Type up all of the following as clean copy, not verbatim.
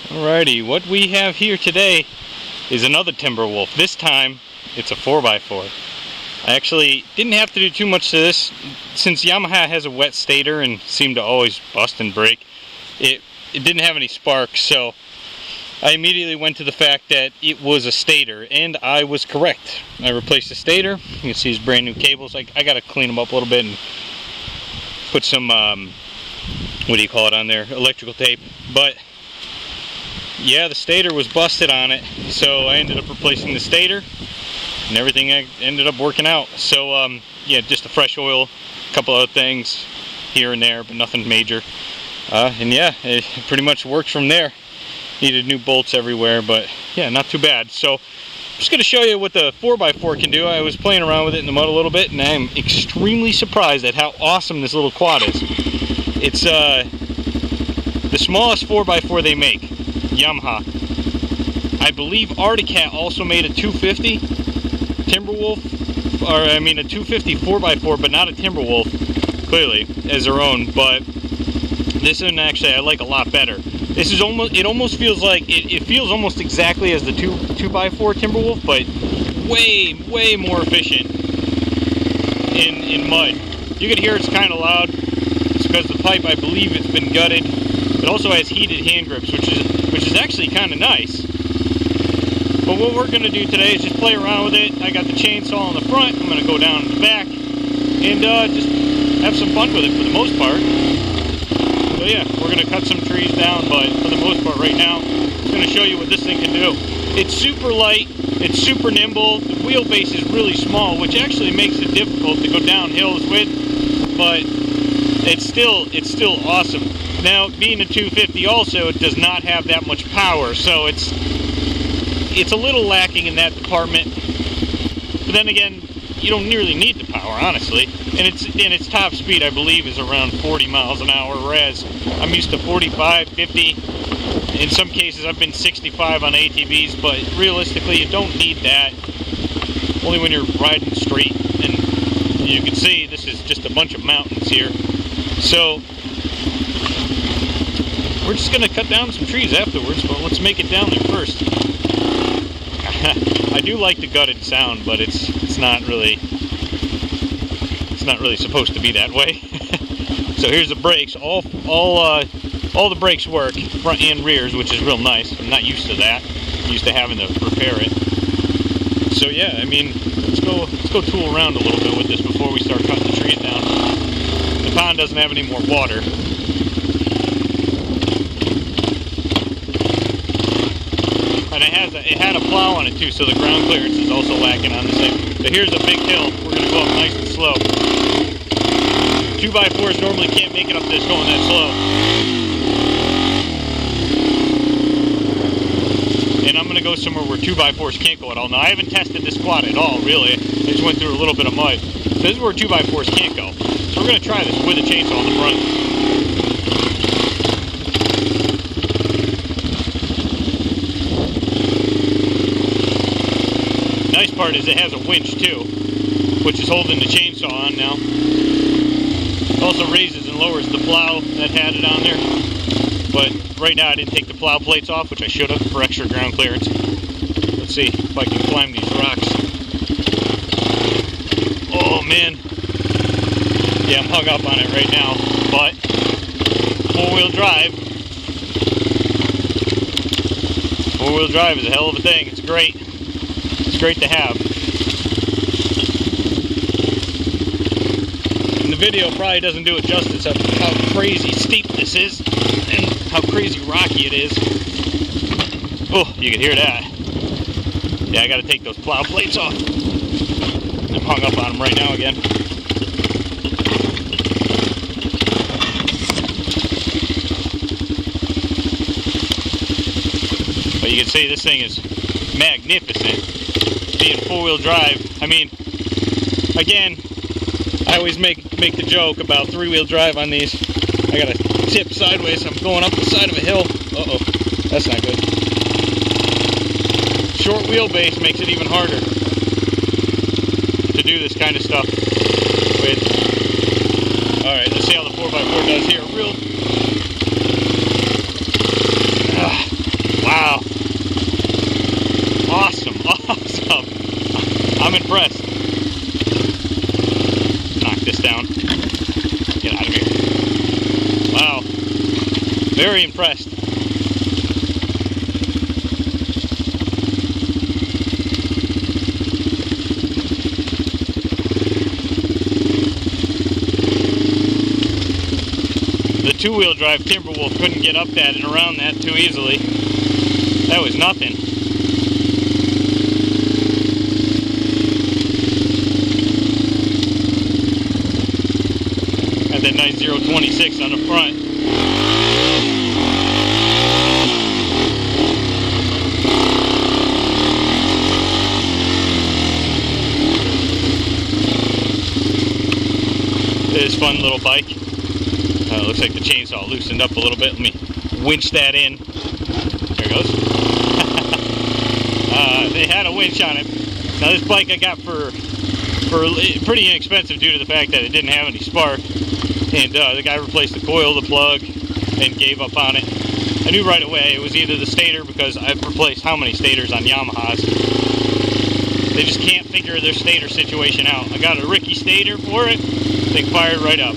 Alrighty, what we have here today is another Timberwolf. This time, it's a 4x4. I actually didn't have to do too much to this. Since Yamaha has a wet stator and seemed to always bust and break, it didn't have any sparks, so I immediately went to the fact that it was a stator, and I was correct. I replaced the stator. You can see these brand new cables. I got to clean them up a little bit and put some, what do you call it on there, electrical tape. But yeah, the stator was busted on it, so I ended up replacing the stator, and everything ended up working out. So yeah, just a fresh oil, a couple other things here and there, but nothing major. And yeah, it pretty much worked from there. Needed new bolts everywhere, but yeah, not too bad. So I'm just going to show you what the 4x4 can do. I was playing around with it in the mud a little bit, and I'm extremely surprised at how awesome this little quad is. It's the smallest 4x4 they make, Yamaha. I believe Arctic Cat also made a 250 Timberwolf, or I mean a 250 4x4, but not a Timberwolf, clearly, as their own. But this one actually I like a lot better. This is almost, it almost feels like, it feels almost exactly as the 2x4 Timberwolf, but way more efficient in mud. You can hear it's kind of loud. It's because the pipe, I believe, it's been gutted. It also has heated hand grips, which is actually kind of nice. But what we're going to do today is just play around with it. I got the chainsaw on the front. I'm going to go down in the back and just have some fun with it for the most part. So yeah, we're going to cut some trees down, but for the most part right now, I'm going to show you what this thing can do. It's super light, it's super nimble, the wheelbase is really small, which actually makes it difficult to go down hills with, but it's still awesome. Now, being a 250 also, it does not have that much power, so it's a little lacking in that department. But then again, you don't nearly need the power, honestly. And its top speed, I believe, is around 40 miles an hour, whereas I'm used to 45, 50. In some cases, I've been 65 on ATVs, but realistically, you don't need that. Only when you're riding straight. And you can see, this is just a bunch of mountains here. So, we're just going to cut down some trees afterwards, but let's make it down there first. I do like the gutted sound, but it's not really supposed to be that way. So here's the brakes. All the brakes work, front and rears, which is real nice. I'm not used to that. I'm used to having to repair it. So yeah, I mean, let's go tool around a little bit with this before we start cutting the tree down. The pond doesn't have any more water. And it had a plow on it too, so the ground clearance is also lacking on this thing. So here's a big hill. We're going to go up nice and slow. 2x4s normally can't make it up this going that slow. And I'm going to go somewhere where 2x4s can't go at all. Now, I haven't tested this quad at all, really. I just went through a little bit of mud. So this is where 2x4s can't go. So we're going to try this with a chainsaw on the front. Nice part is it has a winch too, which is holding the chainsaw on now. It also raises and lowers the plow that had it on there. But right now I didn't take the plow plates off, which I should have for extra ground clearance. Let's see if I can climb these rocks. Oh man. Yeah, I'm hung up on it right now, but four-wheel drive. Four-wheel drive is a hell of a thing. It's great. It's great to have. And the video probably doesn't do it justice of how crazy steep this is and how crazy rocky it is. Oh, you can hear that. Yeah, I gotta take those plow plates off. I'm hung up on them right now again. But you can see this thing is magnificent. Being four-wheel drive. I mean, again, I always make the joke about three-wheel drive on these. I gotta tip sideways. I'm going up the side of a hill. Uh-oh, that's not good. Short wheelbase makes it even harder to do this kind of stuff with. All right, let's see how the 4x4 does here. impressed. Knock this down. Get out of here. Wow. Very impressed. The two-wheel drive Timberwolf couldn't get up that and around that too easily. That was nothing. Got that nice 0.26 on the front. This fun little bike. Looks like the chainsaw loosened up a little bit. Let me winch that in. There it goes. They had a winch on it. Now this bike I got for pretty inexpensive due to the fact that it didn't have any spark. And the guy replaced the coil, the plug, and gave up on it. I knew right away it was either the stator, because I've replaced how many stators on Yamahas. They just can't figure their stator situation out. I got a Ricky stator for it. Thing fired right up.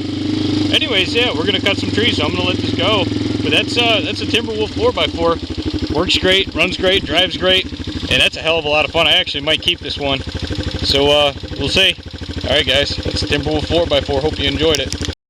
Anyways, yeah, we're gonna cut some trees, so I'm gonna let this go. But that's a Timberwolf 4x4. Works great, runs great, drives great, and that's a hell of a lot of fun. I actually might keep this one. So we'll see. All right, guys, that's a Timberwolf 4x4. Hope you enjoyed it.